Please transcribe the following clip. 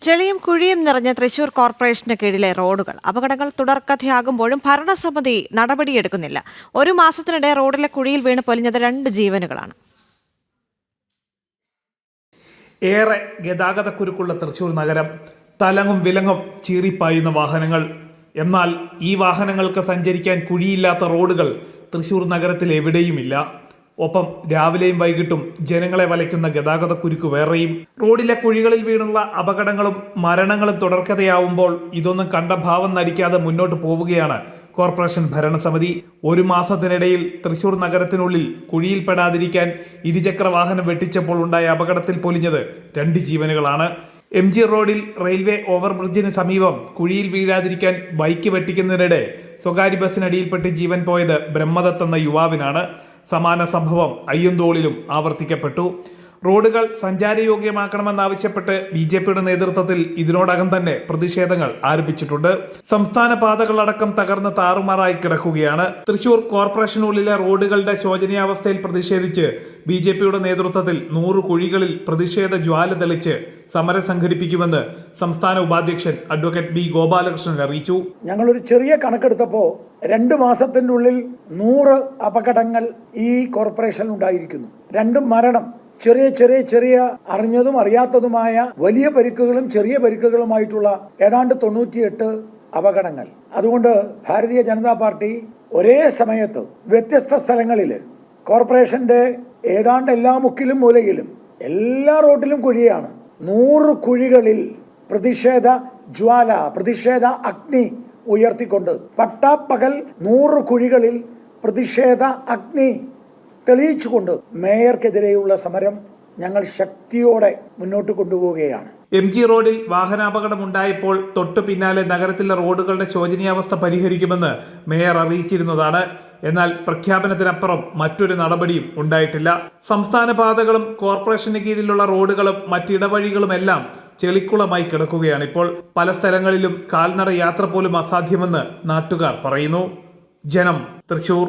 ചെളിയും കുഴിയും നിറഞ്ഞ തൃശൂർ കോർപ്പറേഷന് കീഴിലെ റോഡുകൾ അപകടങ്ങൾ തുടർക്കഥയാകുമ്പോഴും ഭരണസമിതി നടപടിയെടുക്കുന്നില്ല. ഒരു മാസത്തിനിടെ റോഡിലെ കുഴിയിൽ വീണ് പൊലിഞ്ഞത് 2 ജീവനുകളാണ്. ഏറെ ഗതാഗതക്കുരുക്കുള്ള തൃശൂർ നഗരം. തലങ്ങും വിലങ്ങും ചീറിപ്പായുന്ന വാഹനങ്ങൾ. എന്നാൽ ഈ വാഹനങ്ങൾക്ക് സഞ്ചരിക്കാൻ കുഴിയില്ലാത്ത റോഡുകൾ തൃശൂർ നഗരത്തിൽ എവിടെയുമില്ല. ഒപ്പം രാവിലെയും വൈകിട്ടും ജനങ്ങളെ വലയ്ക്കുന്ന ഗതാഗതക്കുരുക്ക് വേറെയും. റോഡിലെ കുഴികളിൽ വീണുള്ള അപകടങ്ങളും മരണങ്ങളും തുടർക്കഥയാവുമ്പോൾ ഇതൊന്നും കണ്ട ഭാവം നടിക്കാതെ മുന്നോട്ട് പോവുകയാണ് കോർപ്പറേഷൻ ഭരണസമിതി. ഒരു മാസത്തിനിടയിൽ തൃശൂർ നഗരത്തിനുള്ളിൽ കുഴിയിൽപ്പെടാതിരിക്കാൻ ഇരുചക്ര വാഹനം വെട്ടിച്ചപ്പോൾ ഉണ്ടായ അപകടത്തിൽ പൊലിഞ്ഞത് 2 ജീവനുകളാണ്. MG റോഡിൽ റെയിൽവേ ഓവർബ്രിഡ്ജിന് സമീപം കുഴിയിൽ വീഴാതിരിക്കാൻ ബൈക്ക് വെട്ടിക്കുന്നതിനിടെ സ്വകാര്യ ബസ്സിനടിയിൽപ്പെട്ട് ജീവൻ പോയത് ബ്രഹ്മദത്ത് എന്ന യുവാവിനാണ്. സമാന സംഭവം അയ്യന്തോളിലും ആവർത്തിക്കപ്പെട്ടു. റോഡുകൾ സഞ്ചാരയോഗ്യമാക്കണമെന്നാവശ്യപ്പെട്ട് BJPയുടെ നേതൃത്വത്തിൽ ഇതിനോടകം തന്നെ പ്രതിഷേധങ്ങൾ ആരംഭിച്ചിട്ടുണ്ട്. സംസ്ഥാന പാതകളടക്കം തകർന്ന് താറുമാറായി കിടക്കുകയാണ്. തൃശൂർ കോർപ്പറേഷനുള്ളിലെ റോഡുകളുടെ ശോചനീയാവസ്ഥയിൽ പ്രതിഷേധിച്ച് BJPയുടെ നേതൃത്വത്തിൽ 100 കുഴികളിൽ പ്രതിഷേധ ജ്വാല തെളിച്ച് സമരം സംഘടിപ്പിക്കുമെന്ന് സംസ്ഥാന ഉപാധ്യക്ഷൻ അഡ്വക്കേറ്റ് B ഗോപാലകൃഷ്ണൻ അറിയിച്ചു. ഞങ്ങളൊരു ചെറിയ കണക്കെടുത്തപ്പോൾ 2 മാസത്തിനുള്ളിൽ 100 അപകടങ്ങൾ ഈ കോർപ്പറേഷനിൽ ഉണ്ടായിരിക്കുന്നു. 2 മരണം. ചെറിയ അറിഞ്ഞതും അറിയാത്തതുമായ വലിയ പരിക്കുകളും ചെറിയ പരിക്കുകളുമായിട്ടുള്ള ഏതാണ്ട് 98 അപകടങ്ങൾ. അതുകൊണ്ട് ഭാരതീയ ജനതാ പാർട്ടി ഒരേ സമയത്ത് വ്യത്യസ്ത സ്ഥലങ്ങളിൽ കോർപ്പറേഷന്റെ ഏതാണ്ട് എല്ലാ മുക്കിലും മൂലയിലും എല്ലാ റോഡിലും കുഴിയാണ്. 100 കുഴികളിൽ പ്രതിഷേധ ജ്വാല, പ്രതിഷേധ അഗ്നി ഉയർത്തിക്കൊണ്ട് പട്ടാപ്പകൽ 100 കുഴികളിൽ പ്രതിഷേധ അഗ്നി തെളിയിച്ചുകൊണ്ട് മേയർക്കെതിരെയുള്ള സമരം ഞങ്ങൾ ശക്തിയോടെ മുന്നോട്ട് കൊണ്ടുപോവുകയാണ്. MG റോഡിൽ വാഹനാപകടം ഉണ്ടായപ്പോൾ തൊട്ടു പിന്നാലെ നഗരത്തിലെ റോഡുകളുടെ ശോചനീയാവസ്ഥ പരിഹരിക്കുമെന്ന് മേയർ അറിയിച്ചിരുന്നതാണ്. എന്നാൽ പ്രഖ്യാപനത്തിനപ്പുറം മറ്റൊരു നടപടിയും ഉണ്ടായിട്ടില്ല. സംസ്ഥാന പാതകളും കോർപ്പറേഷന് കീഴിലുള്ള റോഡുകളും മറ്റിടവഴികളുമെല്ലാം ചെളിക്കുളമായി കിടക്കുകയാണ്. ഇപ്പോൾ പല സ്ഥലങ്ങളിലും കാൽനട യാത്ര പോലും അസാധ്യമെന്ന് നാട്ടുകാർ പറയുന്നു. ജനം, തൃശൂർ.